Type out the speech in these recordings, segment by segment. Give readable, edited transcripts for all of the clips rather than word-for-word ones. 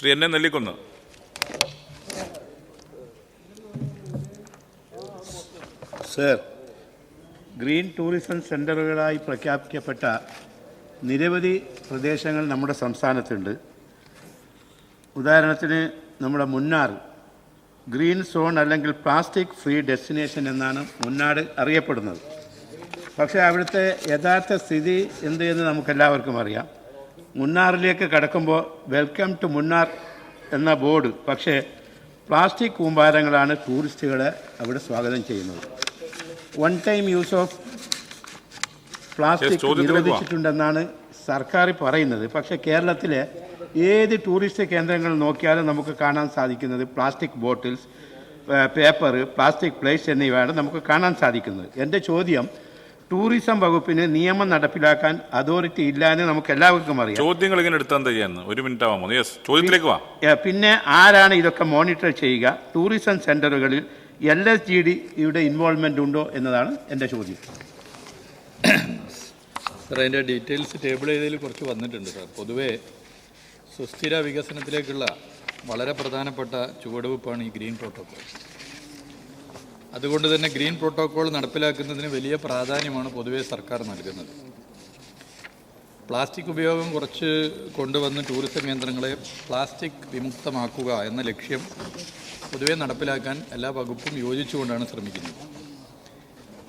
ശ്രീ എന്നെ Nellikunnu. Sir, green tourism സെൻ്ററുകളായി പ്രഖ്യാപിക്കപ്പെട്ട നിരവധി പ്രദേശങ്ങൾ നമ്മുടെ സംസ്ഥാനത്തുണ്ട്. ഉദാഹരണത്തിന് നമ്മുടെ മുന്നാർ ഗ്രീൻ സോൺ അല്ലെങ്കിൽ പ്ലാസ്റ്റിക് ഫ്രീ ഡെസ്റ്റിനേഷൻ എന്നാണ് മുന്നാട് അറിയപ്പെടുന്നത്. പക്ഷേ അവിടുത്തെ യഥാർത്ഥ സ്ഥിതി എന്ത് എന്ന് നമുക്കെല്ലാവർക്കും അറിയാം. മുന്നാറിലേക്ക് കടക്കുമ്പോൾ വെൽക്കം ടു മുന്നാർ എന്ന ബോർഡ്, പക്ഷേ പ്ലാസ്റ്റിക് കൂമ്പാരങ്ങളാണ് ടൂറിസ്റ്റുകളെ അവിടെ സ്വാഗതം ചെയ്യുന്നത്. One time use of plastic നിരോധിച്ചിട്ടുണ്ടെന്നാണ് സർക്കാർ പറയുന്നത്. പക്ഷേ കേരളത്തിലെ ഏത് ടൂറിസ്റ്റ് കേന്ദ്രങ്ങൾ നോക്കിയാലും നമുക്ക് കാണാൻ സാധിക്കുന്നത് plastic bottles, paper, plastic plates എന്നിവയാണ് നമുക്ക് കാണാൻ സാധിക്കുന്നത്. എൻ്റെ ചോദ്യം, ടൂറിസം വകുപ്പിന് നിയമം നടപ്പിലാക്കാൻ അതോറിറ്റി ഇല്ല എന്ന് നമുക്ക് എല്ലാവർക്കും അറിയാം. ചോദ്യങ്ങൾ ഇങ്ങനെ എടുത്താൽ ചെയ്യാന്ന് 1 മിനിറ്റ് ആവാമോ? യെസ്, ചോദ്യത്തിലേക്ക് വാ. പിന്നെ ആരാണ് ഇതൊക്കെ മോണിറ്റർ ചെയ്യുക? ടൂറിസം സെൻ്ററുകളിൽ LSGDയുടെ ഇൻവോൾവ്മെൻ്റ് ഉണ്ടോ എന്നതാണ് എൻ്റെ ചോദ്യം. സാർ, അതിൻ്റെ ഡീറ്റെയിൽസ് ടേബിൾ ചെയ്തതിൽ കുറച്ച് വന്നിട്ടുണ്ട് സാർ. പൊതുവേ സുസ്ഥിര വികസനത്തിലേക്കുള്ള വളരെ പ്രധാനപ്പെട്ട ചുവടുവെപ്പാണ് ഈ ഗ്രീൻ പ്രോട്ടോക്കോൾ. അതുകൊണ്ട് തന്നെ ഗ്രീൻ പ്രോട്ടോക്കോൾ നടപ്പിലാക്കുന്നതിന് വലിയ പ്രാധാന്യമാണ് പൊതുവെ സർക്കാർ നൽകുന്നത്. പ്ലാസ്റ്റിക് ഉപയോഗം കുറച്ച് കൊണ്ടുവന്ന് ടൂറിസം കേന്ദ്രങ്ങളെ പ്ലാസ്റ്റിക് വിമുക്തമാക്കുക എന്ന ലക്ഷ്യം പൊതുവെ നടപ്പിലാക്കാൻ എല്ലാ വകുപ്പും യോജിച്ചുകൊണ്ടാണ് ശ്രമിക്കുന്നത്.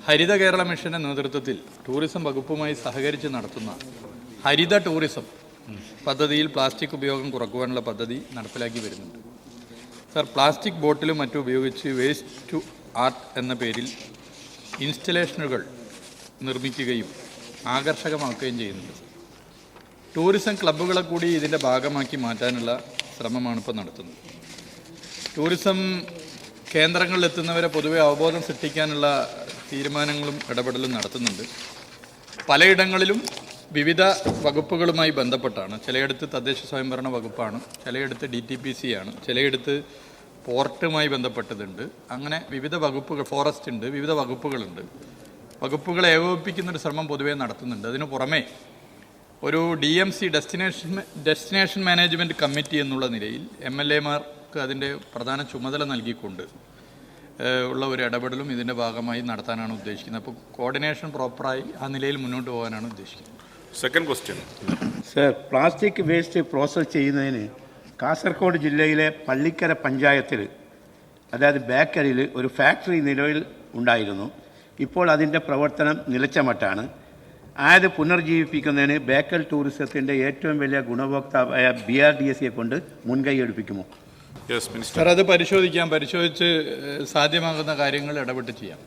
ഹരിത കേരള മിഷൻ്റെ നേതൃത്വത്തിൽ ടൂറിസം വകുപ്പുമായി സഹകരിച്ച് നടത്തുന്ന ഹരിത ടൂറിസം പദ്ധതിയിൽ പ്ലാസ്റ്റിക് ഉപയോഗം കുറക്കുവാനുള്ള പദ്ധതി നടപ്പിലാക്കി വരുന്നുണ്ട്. സാർ, പ്ലാസ്റ്റിക് ബോട്ടിലും മറ്റും ഉപയോഗിച്ച് വേസ്റ്റ് ടു ആർട്ട് എന്ന പേരിൽ ഇൻസ്റ്റലേഷനുകൾ നിർമ്മിക്കുകയും ആകർഷകമാക്കുകയും ചെയ്യുന്നുണ്ട്. ടൂറിസം ക്ലബ്ബുകളെ കൂടി ഇതിൻ്റെ ഭാഗമാക്കി മാറ്റാനുള്ള ശ്രമമാണ് ഇപ്പോൾ നടത്തുന്നത്. ടൂറിസം കേന്ദ്രങ്ങളിലെത്തുന്നവരെ പൊതുവെ അവബോധം സൃഷ്ടിക്കാനുള്ള തീരുമാനങ്ങളും ഇടപെടലും നടത്തുന്നുണ്ട്. പലയിടങ്ങളിലും വിവിധ വകുപ്പുകളുമായി ബന്ധപ്പെട്ടാണ്. ചിലയിടത്ത് തദ്ദേശ സ്വയംഭരണ വകുപ്പാണ്, ചിലയിടത്ത് DTPC ആണ്, ചിലയിടത്ത് പോർട്ടുമായി ബന്ധപ്പെട്ടതുണ്ട്. അങ്ങനെ വിവിധ വകുപ്പുകൾ, ഫോറസ്റ്റ് ഉണ്ട്, വിവിധ വകുപ്പുകളുണ്ട്. വകുപ്പുകളെ ഏകോപിപ്പിക്കുന്നൊരു ശ്രമം പൊതുവേ നടത്തുന്നുണ്ട്. അതിനു പുറമെ ഒരു DMC ഡെസ്റ്റിനേഷൻ മാനേജ്മെൻറ്റ് കമ്മിറ്റി എന്നുള്ള നിലയിൽ MLAമാർക്ക് അതിൻ്റെ പ്രധാന ചുമതല നൽകിക്കൊണ്ട് ഉള്ള ഒരു ഇടപെടലും ഇതിൻ്റെ ഭാഗമായി നടത്താനാണ് ഉദ്ദേശിക്കുന്നത്. അപ്പോൾ കോർഡിനേഷൻ പ്രോപ്പറായി ആ നിലയിൽ മുന്നോട്ട് പോകാനാണ് ഉദ്ദേശിക്കുന്നത്. Second question. Sir, plastic waste process ചെയ്യുന്നതിന് കാസർഗോഡ് ജില്ലയിലെ പള്ളിക്കര പഞ്ചായത്തിൽ, അതായത് ബേക്കറിയിൽ ഒരു ഫാക്ടറി നിലവിൽ ഉണ്ടായിരുന്നു. ഇപ്പോൾ അതിൻ്റെ പ്രവർത്തനം നിലച്ച മട്ടാണ്. അത് പുനർജീവിപ്പിക്കുന്നതിന് ബേക്കൽ ടൂറിസത്തിൻ്റെ ഏറ്റവും വലിയ ഗുണഭോക്താവായ BRDSയെ കൊണ്ട് മുൻകൈ എടുപ്പിക്കുമോ? സാർ, അത് പരിശോധിച്ച് സാധ്യമാകുന്ന കാര്യങ്ങൾ ഇടപെട്ട് ചെയ്യാം.